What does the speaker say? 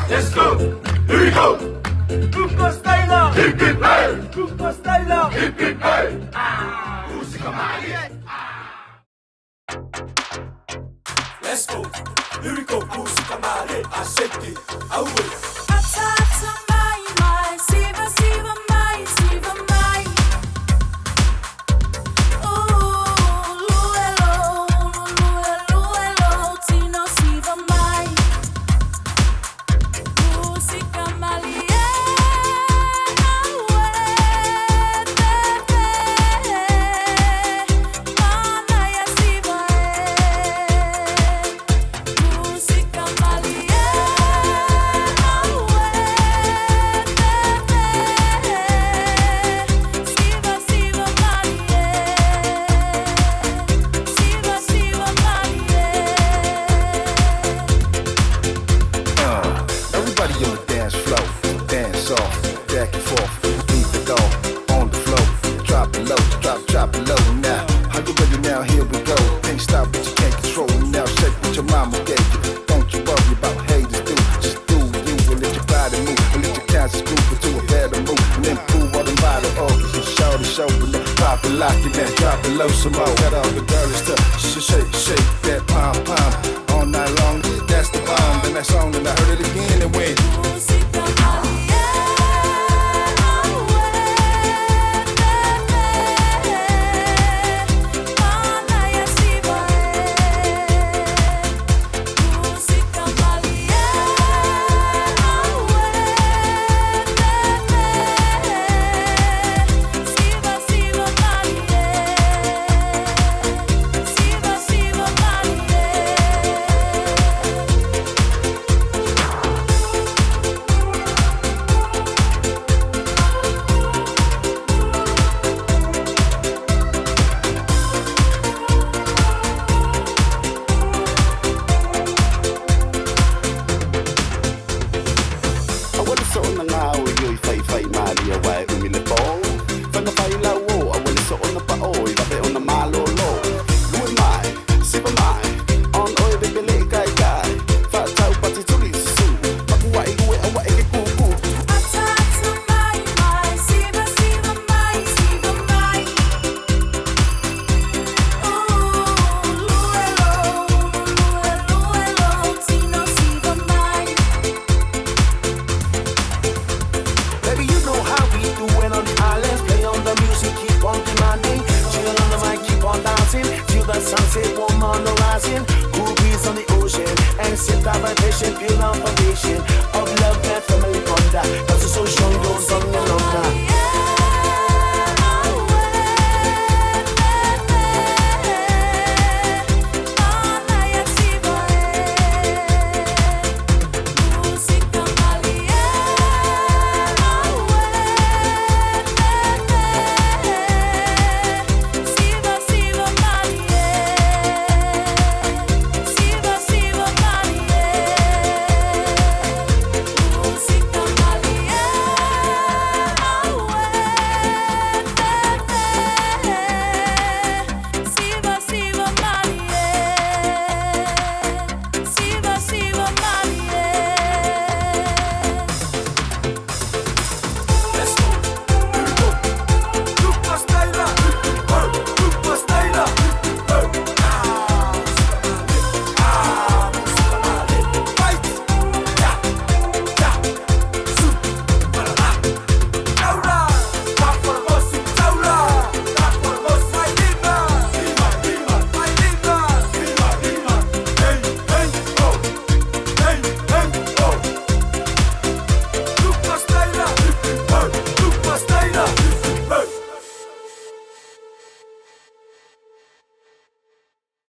Let's go. Here we go. Lukostyla. Hip hip hey. Lukostyla. Hip hip hey. Siva Mai. Let's go. Here we go. Siva Mai. I shake it. I will. Siva Mai, Siva Mai. Ooh, luelo, Tino Siva Mai. Música maliena, Hanalei Siva música maliena, Siva Mai, Siva Mai. Everybody on the dance floor, dance off, back and forth, beat the go on the floor, drop it low, drop it low now. Are you ready now? Here we go. Can't stop what you can't control now. Shake what your mama gave you. Don't you worry about haters do. Just do you and let your body move. And let your conscious groove into a better move. And then prove all them vital organs. And show the show and then pop it, lock it, then drop it low some more. Got all the girls to shake that pom all night long. That's the bomb. Then that song and I heard it again and went. Música sunset, warm on the rising, cool breeze on the ocean, and set our vibration, build our foundation of love and family bond.